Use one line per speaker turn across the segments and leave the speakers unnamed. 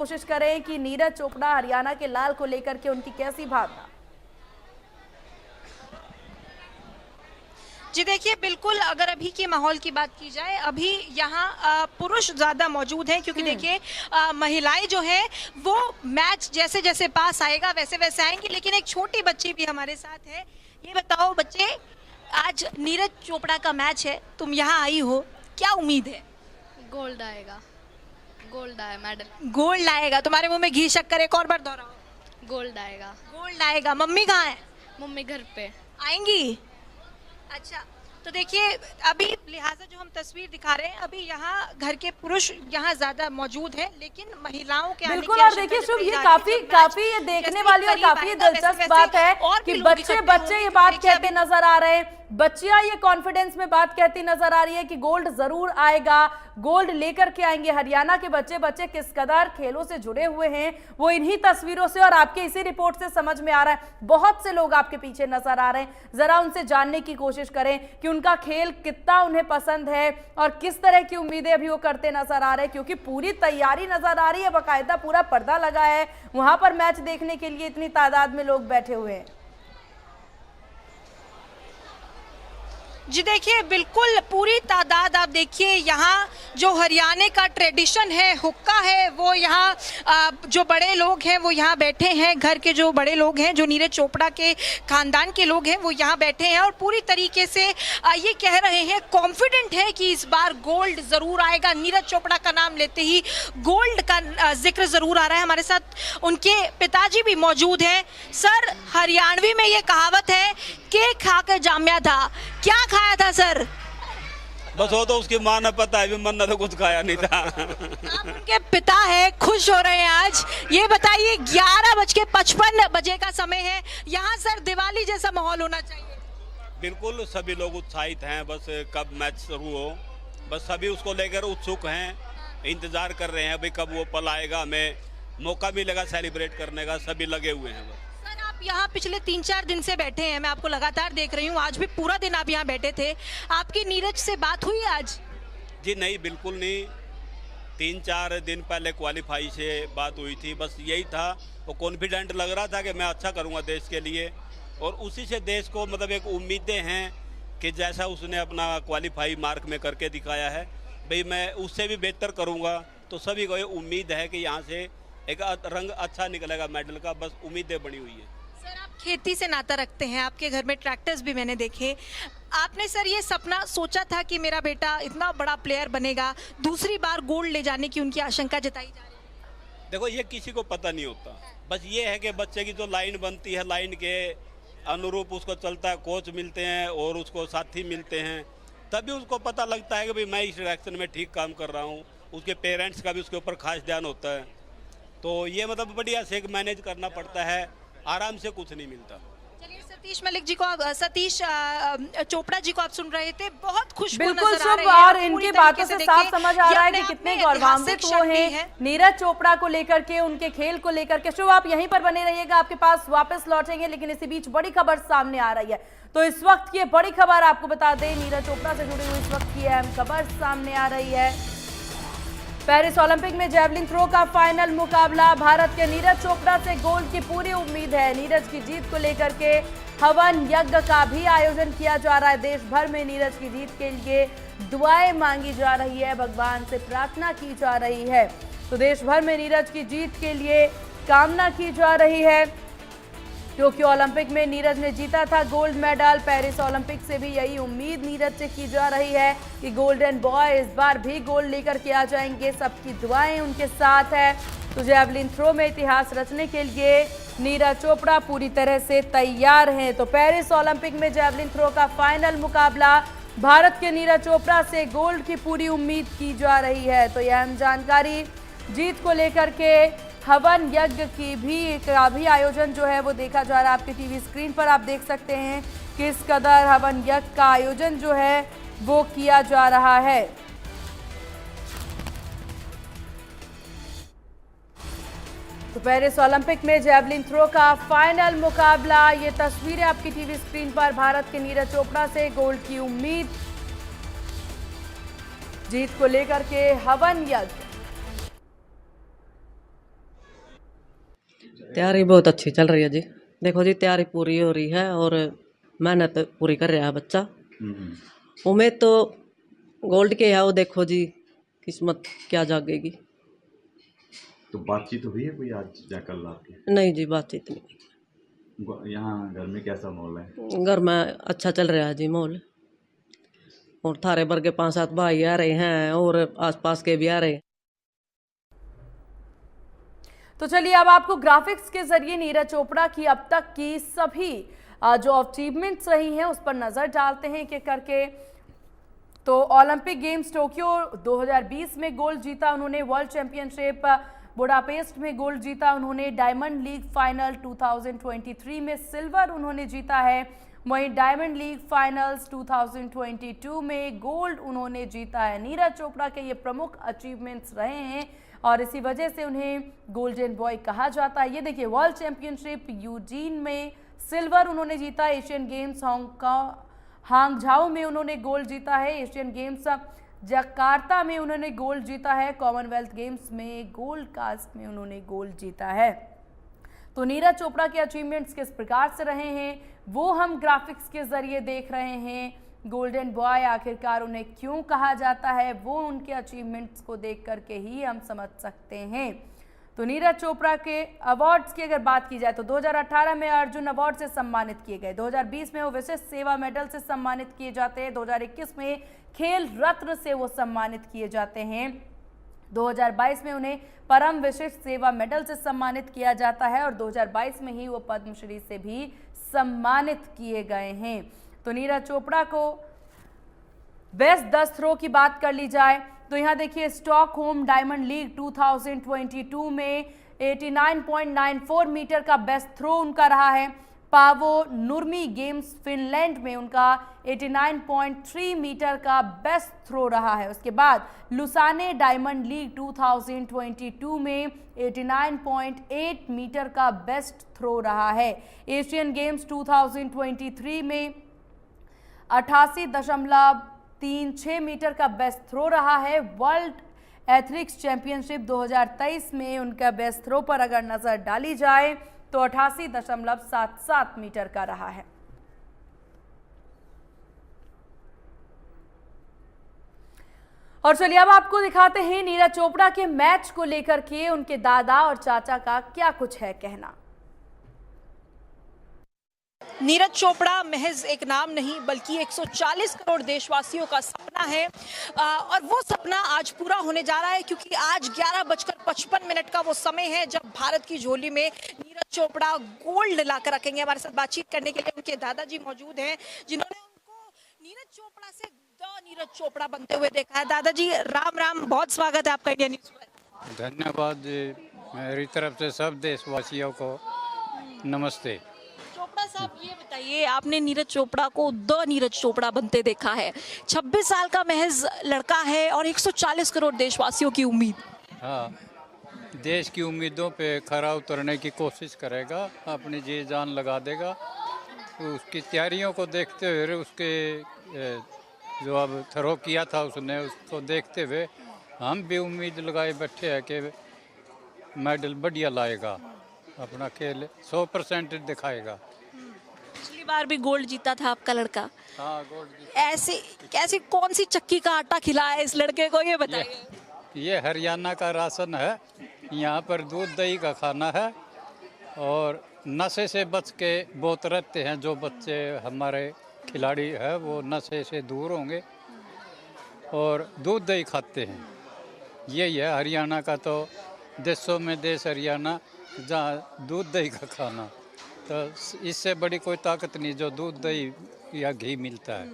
कोशिश करें कि नीरज चोपड़ा हरियाणा के लाल को लेकर के उनकी कैसी भावना।
जी देखिए, बिल्कुल अगर अभी के माहौल की बात की जाए, अभी यहाँ पुरुष ज़्यादा मौजूद हैं क्योंकि देखिए महिलाएं जो है वो मैच जैसे जैसे पास आएगा वैसे वैसे आएंगी। लेकिन एक छोटी बच्ची भी हमारे साथ है। ये बताओ बच्चे, आज नीरज चोपड़ा का मैच है, तुम यहाँ आई हो, क्या उम्मीद है?
गोल्ड आएगा, गोल्ड आए मेडल।
गोल्ड आएगा? तुम्हारे मुंह में घी शक्कर एक और बार दोहराओ।
गोल्ड आएगा।
गोल्ड आएगा। मम्मी कहाँ है?
मम्मी घर पे
आएंगी। अच्छा, तो देखिए अभी लिहाजा जो हम तस्वीर दिखा रहे हैं, अभी यहाँ घर के पुरुष यहाँ ज्यादा मौजूद हैं, लेकिन महिलाओं के
बिल्कुल। और देखिए शुभ, ये काफी ये देखने वाली और काफी दिलचस्प बात है कि बच्चे ये बात कहते नजर आ रहे हैं, बच्चियां ये कॉन्फिडेंस में बात कहती नजर आ रही है कि गोल्ड जरूर आएगा, गोल्ड लेकर के आएंगे। हरियाणा के बच्चे किस कदर खेलों से जुड़े हुए हैं वो इन्हीं तस्वीरों से और आपके इसी रिपोर्ट से समझ में आ रहा है। बहुत से लोग आपके पीछे नजर आ रहे हैं, जरा उनसे जानने की कोशिश करें कि उनका खेल कितना उन्हें पसंद है और किस तरह की उम्मीदें अभी वो करते नजर आ रहे हैं, क्योंकि पूरी तैयारी नजर आ रही है, बाकायदा पूरा पर्दा लगा है वहां पर मैच देखने के लिए इतनी तादाद में लोग बैठे हुए हैं।
जी देखिए, बिल्कुल पूरी तादाद आप देखिए, यहाँ जो हरियाणा का ट्रेडिशन है, हुक्का है, वो यहाँ जो बड़े लोग हैं वो यहाँ बैठे हैं। घर के जो बड़े लोग हैं, जो नीरज चोपड़ा के खानदान के लोग हैं, वो यहाँ बैठे हैं और पूरी तरीके से ये कह रहे हैं, कॉन्फिडेंट है कि इस बार गोल्ड ज़रूर आएगा। नीरज चोपड़ा का नाम लेते ही गोल्ड का जिक्र ज़रूर आ रहा है। हमारे साथ उनके पिताजी भी मौजूद हैं। सर, हरियाणवी में ये कहावत है, केक खा के जामिया था, क्या खाया था सर?
बस वो तो उसकी माँ ने पता है, मन ने तो कुछ खाया नहीं था।
आप उनके पिता है, खुश हो रहे हैं आज। ये बताइए, 11:55 का समय है, यहाँ सर दिवाली जैसा माहौल होना चाहिए।
बिल्कुल, सभी लोग उत्साहित हैं, बस कब मैच शुरू हो, बस सभी उसको लेकर उत्सुक हैं, इंतजार कर रहे हैं अभी कब वो पल आएगा, हमें मौका मिलेगा सेलिब्रेट करने का। सभी लगे हुए हैं बस।
यहाँ पिछले 3-4 दिन से बैठे हैं, मैं आपको लगातार देख रही हूँ, आज भी पूरा दिन आप यहाँ बैठे थे। आपकी नीरज से बात हुई आज?
जी नहीं, बिल्कुल नहीं। 3-4 दिन पहले क्वालिफाई से बात हुई थी, बस यही था। वो कॉन्फिडेंट लग रहा था कि मैं अच्छा करूँगा देश के लिए, और उसी से देश को मतलब एक उम्मीदें हैं कि जैसा उसने अपना क्वालिफाई मार्क में करके दिखाया है, भाई मैं उससे भी बेहतर करूँगा। तो सभी को ये उम्मीद है कि यहाँ से एक रंग अच्छा निकलेगा मेडल का, बस उम्मीदें बनी हुई है।
सर, आप खेती से नाता रखते हैं, आपके घर में ट्रैक्टर्स भी मैंने देखे। आपने सर ये सपना सोचा था कि मेरा बेटा इतना बड़ा प्लेयर बनेगा, दूसरी बार गोल्ड ले जाने की उनकी आशंका जताई जा रही है?
देखो, ये किसी को पता नहीं होता, बस ये है कि बच्चे की जो लाइन बनती है, लाइन के अनुरूप उसको चलता है, कोच मिलते हैं और उसको साथी मिलते हैं, तभी उसको पता लगता है कि भाई मैं इस डायरेक्शन में ठीक काम कर रहा हूँ। उसके पेरेंट्स का भी उसके ऊपर खास ध्यान होता है। तो ये मतलब बढ़िया से मैनेज करना पड़ता है, आराम से कुछ नहीं मिलता।
चलिए, सतीश मलिक जी को सतीश चोपड़ा जी को आप सुन रहे थे, बहुत खुश
बिल्कुल शुभ, और इनकी बातों से साफ समझ आ रहा है कि कितने गौरवान्वित वो हैं नीरज चोपड़ा को लेकर के, उनके खेल को लेकर के। शुभ, आप यहीं पर बने रहिएगा, आपके पास वापस लौटेंगे, लेकिन इसी बीच बड़ी खबर सामने आ रही है। तो इस वक्त की बड़ी खबर आपको बता दें, नीरज चोपड़ा से जुड़ी हुई इस वक्त की अहम खबर सामने आ रही है। पेरिस ओलंपिक में जेवलिन थ्रो का फाइनल मुकाबला, भारत के नीरज चोपड़ा से गोल्ड की पूरी उम्मीद है। नीरज की जीत को लेकर के हवन यज्ञ का भी आयोजन किया जा रहा है। देश भर में नीरज की जीत के लिए दुआएं मांगी जा रही है, भगवान से प्रार्थना की जा रही है। तो देश भर में नीरज की जीत के लिए कामना की जा रही है। टोक्यो ओलंपिक में नीरज ने जीता था गोल्ड मेडल, पेरिस ओलंपिक से भी यही उम्मीद नीरज से की जा रही है कि गोल्डन बॉय इस बार भी गोल्ड लेकर के आ जाएंगे, सबकी दुआएं उनके साथ है। तो जेवलिन थ्रो में इतिहास रचने के लिए नीरज चोपड़ा पूरी तरह से तैयार हैं। तो पेरिस ओलंपिक में जेवलिन थ्रो का फाइनल मुकाबला, भारत के नीरज चोपड़ा से गोल्ड की पूरी उम्मीद की जा रही है। तो यह अहम जानकारी, जीत को लेकर के हवन यज्ञ का भी आयोजन जो है वो देखा जा रहा है। आपके टीवी स्क्रीन पर आप देख सकते हैं किस कदर हवन यज्ञ का आयोजन जो है वो किया जा रहा है। तो पेरिस ओलंपिक में जेवलिन थ्रो का फाइनल मुकाबला, ये तस्वीरें आपकी टीवी स्क्रीन पर, भारत के नीरज चोपड़ा से गोल्ड की उम्मीद, जीत को लेकर के हवन यज्ञ।
तैयारी बहुत अच्छी चल रही है जी। देखो जी, तैयारी पूरी हो रही है और मेहनत पूरी कर रहा है बच्चा। उम्मीद तो गोल्ड के है, वो देखो जी किस्मत क्या जागेगी।
तो बातचीत हुई है कोई आज या कल आपकी?
नहीं जी, बातचीत नहीं।
यहाँ घर में कैसा माहौल है?
घर में अच्छा चल रहा है जी माहौल। और थारे भर के 5-7 भाई आ रहे हैं और आसपास के भी आ रहे हैं।
तो चलिए अब आपको ग्राफिक्स के जरिए नीरज चोपड़ा की अब तक की सभी जो अचीवमेंट्स रही हैं उस पर नजर डालते हैं कि करके। तो ओलंपिक गेम्स टोक्यो 2020 में गोल्ड जीता उन्होंने, वर्ल्ड चैंपियनशिप बुडापेस्ट में गोल्ड जीता उन्होंने, डायमंड लीग फाइनल 2023 में सिल्वर उन्होंने जीता है, वहीं डायमंड लीग फाइनल्स 2022 में गोल्ड उन्होंने जीता है। नीरज चोपड़ा के ये प्रमुख अचीवमेंट्स रहे हैं और इसी वजह से उन्हें गोल्डन बॉय कहा जाता है। ये देखिए, वर्ल्ड चैंपियनशिप यूजीन में सिल्वर उन्होंने जीता, एशियन गेम्स हांगझाओ में उन्होंने गोल्ड जीता है, एशियन गेम्स जकार्ता में उन्होंने गोल्ड जीता है, कॉमनवेल्थ गेम्स में गोल्ड कास्ट में उन्होंने गोल्ड जीता है। तो नीरज चोपड़ा के अचीवमेंट्स किस प्रकार से रहे हैं वो हम ग्राफिक्स के जरिए देख रहे हैं। गोल्डन बॉय आखिरकार उन्हें क्यों कहा जाता है वो उनके अचीवमेंट्स को देख करके ही हम समझ सकते हैं। तो नीरज चोपड़ा के अवार्ड्स की अगर बात की जाए तो 2018 में अर्जुन अवार्ड से सम्मानित किए गए, 2020 में वो विशिष्ट सेवा मेडल से सम्मानित किए जाते हैं, 2021 में खेल रत्न से वो सम्मानित किए जाते हैं, 2022 में उन्हें परम विशिष्ट सेवा मेडल से सम्मानित किया जाता है और 2022 में ही वो पद्मश्री से भी सम्मानित किए गए हैं। तो नीरज चोपड़ा को बेस्ट 10 थ्रो की बात कर ली जाए तो यहाँ देखिए, स्टॉकहोम डायमंड लीग 2022 में 89.94 मीटर का बेस्ट थ्रो उनका रहा है। पावो नुर्मी गेम्स फिनलैंड में उनका 89.3 मीटर का बेस्ट थ्रो रहा है। उसके बाद लुसाने डायमंड लीग 2022 में 89.8 मीटर का बेस्ट थ्रो रहा है। एशियन गेम्स 2023 में 88.36 मीटर का बेस्ट थ्रो रहा है। वर्ल्ड एथलेटिक्स चैंपियनशिप 2023 में उनका बेस्ट थ्रो पर अगर नजर डाली जाए तो 88.77 मीटर का रहा है। और चलिए अब आपको दिखाते हैं नीरज चोपड़ा के मैच को लेकर के उनके दादा और चाचा का क्या कुछ है कहना।
नीरज चोपड़ा महज एक नाम नहीं बल्कि 140 करोड़ देशवासियों का सपना है और वो सपना आज पूरा होने जा रहा है क्योंकि आज 11:55 का वो समय है जब भारत की झोली में नीरज चोपड़ा गोल्ड लाकर रखेंगे। हमारे साथ बातचीत करने के लिए उनके दादाजी मौजूद हैं जिन्होंने उनको नीरज चोपड़ा से नीरज चोपड़ा बनते हुए देखा है। दादाजी राम राम, बहुत स्वागत है आपका इंडिया न्यूज़ पर।
धन्यवाद जी, मेरी तरफ से सब देशवासियों को नमस्ते।
चोपड़ा साहब, ये बताइए, आपने नीरज चोपड़ा को नीरज चोपड़ा बनते देखा है, 26 साल का महज लड़का है और 140 करोड़ देशवासियों की उम्मीद।
हाँ, देश की उम्मीदों पे खरा उतरने की कोशिश करेगा, अपनी जी जान लगा देगा। तो उसकी तैयारियों को देखते हुए, उसके जो अब थ्रो किया था उसने, उसको देखते हुए हम भी उम्मीद लगाए बैठे हैं कि मेडल बढ़िया लाएगा, अपना खेल 100% दिखाएगा।
पिछली बार भी गोल्ड जीता था आपका लड़का।
हाँ, गोल्ड।
कैसी कौन सी चक्की का आटा खिलाया है इस लड़के को, ये बताइए।
ये हरियाणा का राशन है, यहाँ पर दूध दही का खाना है और नशे से बच के बहुत रहते हैं। जो बच्चे हमारे खिलाड़ी है वो नशे से दूर होंगे और दूध दही खाते हैं। यही है हरियाणा का, तो देशों में देश हरियाणा, जहाँ दूध दही का खाना, तो इससे बड़ी कोई ताकत नहीं जो दूध दही या घी मिलता है।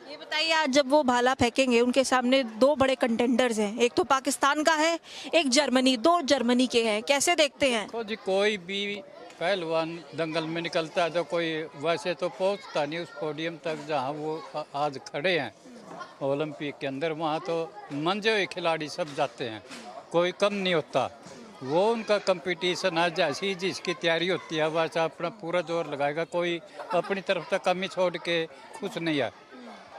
ये बताइए, आज जब वो भाला फेंकेंगे उनके सामने दो बड़े कंटेंडर्स हैं, एक तो पाकिस्तान का है, एक जर्मनी, दो जर्मनी के हैं, कैसे देखते हैं?
तो जी कोई भी पहलवान दंगल में निकलता है तो कोई वैसे तो पहुंचता नहीं उस पोडियम तक जहां वो आज खड़े हैं ओलंपिक के अंदर। वहां तो मंजे हुए खिलाड़ी सब जाते हैं, कोई कम नहीं होता। वो उनका कंपटीशन है, जैसी जिसकी तैयारी होती है वैसा अपना पूरा जोर लगाएगा, कोई अपनी तरफ से कमी छोड़ के कुछ नहीं है।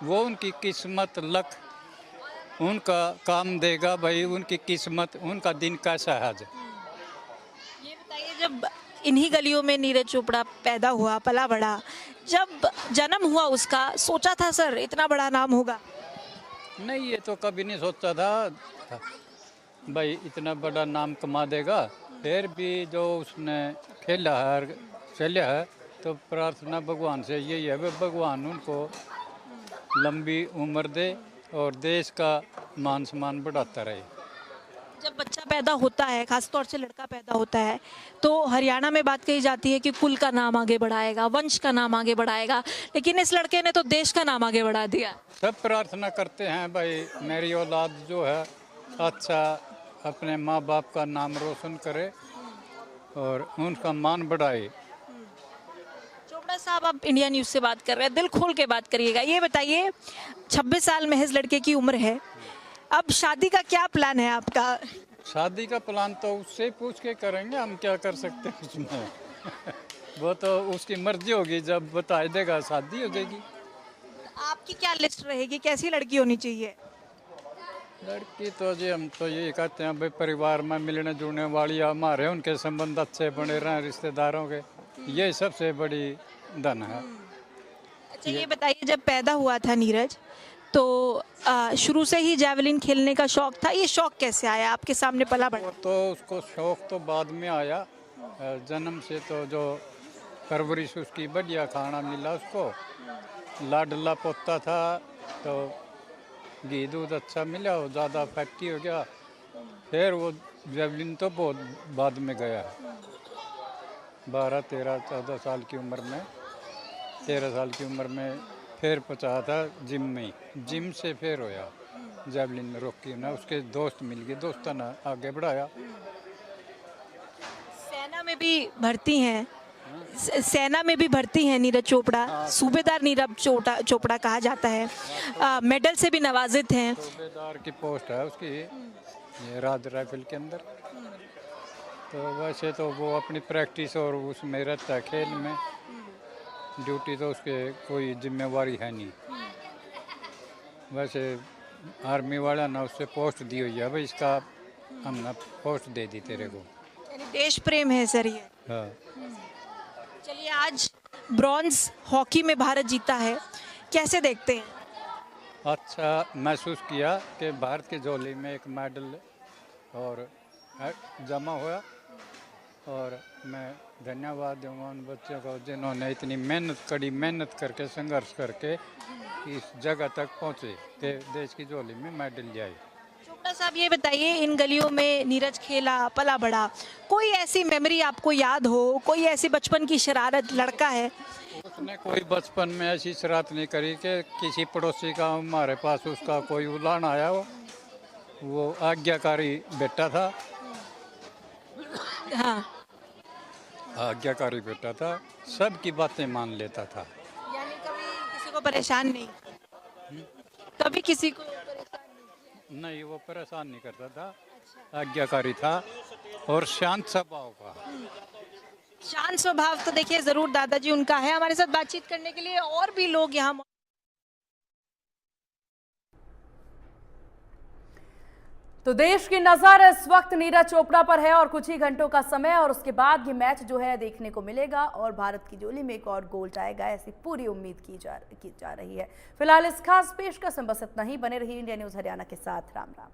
वो उनकी किस्मत, लक उनका काम देगा भाई, उनकी किस्मत, उनका दिन कैसा है आज।
ये बताइए, जब इन्हीं गलियों में नीरज चोपड़ा पैदा हुआ, पला बड़ा। जब जन्म हुआ उसका, सोचा था सर इतना बड़ा नाम होगा?
नहीं, ये तो कभी नहीं सोचा था भाई इतना बड़ा नाम कमा देगा। फिर भी जो उसने खेला है, चला है, तो प्रार्थना भगवान से यही है, भगवान उनको लंबी उम्र दे और देश का मान सम्मान बढ़ाता रहे।
जब बच्चा पैदा होता है, खासतौर से लड़का पैदा होता है, तो हरियाणा में बात कही जाती है कि कुल का नाम आगे बढ़ाएगा, वंश का नाम आगे बढ़ाएगा, लेकिन इस लड़के ने तो देश का नाम आगे बढ़ा दिया।
सब प्रार्थना करते हैं भाई मेरी औलाद जो है अच्छा अपने माँ बाप का नाम रोशन करे और उनका मान बढ़ाए।
चोपड़ा साहब, आप इंडिया न्यूज़ से बात कर रहे हैं, दिल खोल के बात करिएगा। ये बताइए, 26 साल महज लड़के की उम्र है, अब शादी का क्या प्लान है आपका?
शादी का प्लान तो उससे पूछ के करेंगे, हम क्या कर सकते हैं उसमें। वो तो उसकी मर्जी होगी, जब बता देगा शादी हो जाएगी।
आपकी क्या लिस्ट रहेगी, कैसी लड़की होनी चाहिए?
लड़की तो जी हम तो यही कहते हैं भाई परिवार में मिलने जुलने वाली हमारे, उनके संबंध अच्छे बने रहें रिश्तेदारों के, ये सबसे बड़ी धन है।
अच्छा, ये बताइए, जब पैदा हुआ था नीरज, तो शुरू से ही जैवलिन खेलने का शौक था? ये शौक कैसे आया, आपके सामने पला बड़ा?
तो उसको शौक तो बाद में आया, जन्म से तो जो परवरिश उसकी बढ़िया खाना मिला उसको, लाडला पोता था तो घी दूध अच्छा मिला, वो ज़्यादा फैटी हो गया, फिर वो जैवलिन तो बहुत बाद में गया, 12, 13, 14 साल की उम्र में, 13 साल की उम्र में फिर पहुँचा था जिम में, जिम से फिर होया जैवलिन में रोकी ना, उसके दोस्त मिल गए, दोस्तों ने आगे बढ़ाया।
सेना में भी भर्ती हैं, सेना में भी भर्ती हैं नीरज चोपड़ा, सूबेदार नीरज चोपड़ा कहा जाता है, मेडल से भी नवाजित हैं।
सूबेदार की पोस्ट है उसकी, ये राज राइफल के अंदर। तो वैसे तो वो अपनी प्रैक्टिस और उसमें रहता है खेल में, ड्यूटी तो उसके कोई जिम्मेवारी है नहीं। वैसे आर्मी वाला ना उससे पोस्ट दी हुई है, भाई इसका हमने पोस्ट दे दी तेरे को।
यानी देश प्रेम है सर ये।
हाँ।
चलिए, आज ब्रॉन्ज हॉकी में भारत जीता है, कैसे देखते हैं?
अच्छा महसूस किया कि भारत की झोली में एक मेडल और जमा हुआ, और मैं धन्यवाद दूंगा उन बच्चों को जिन्होंने इतनी कड़ी मेहनत करके संघर्ष करके इस जगह तक पहुँचे कि देश की झोली में मेडल जाए।
चोपड़ा साहब, ये बताइए, इन गलियों में नीरज खेला, पला बड़ा, कोई ऐसी मेमोरी आपको याद हो, कोई ऐसी बचपन की शरारत? लड़का है,
उसने कोई बचपन में ऐसी शरारत नहीं करी कि किसी पड़ोसी का हमारे पास उसका कोई उलान आया हो। वो आज्ञाकारी बेटा था।
हाँ,
आज्ञाकारी बेटा था, सबकी बातें मान लेता था।
यानी कभी किसी को परेशान नहीं? कभी किसी को परेशान
नहीं, वो परेशान नहीं करता था, आज्ञाकारी था और शांत स्वभाव का।
शांत स्वभाव तो देखिए जरूर दादाजी उनका है। हमारे साथ बातचीत करने के लिए और भी लोग यहाँ।
तो देश की नजर इस वक्त नीरज चोपड़ा पर है और कुछ ही घंटों का समय और उसके बाद ये मैच जो है देखने को मिलेगा और भारत की झोली में एक और गोल जाएगा, ऐसी पूरी उम्मीद की जा रही है। फिलहाल इस खास पेशकश में बस इतना ही। बने रहिए इंडिया न्यूज़ हरियाणा के साथ। राम राम।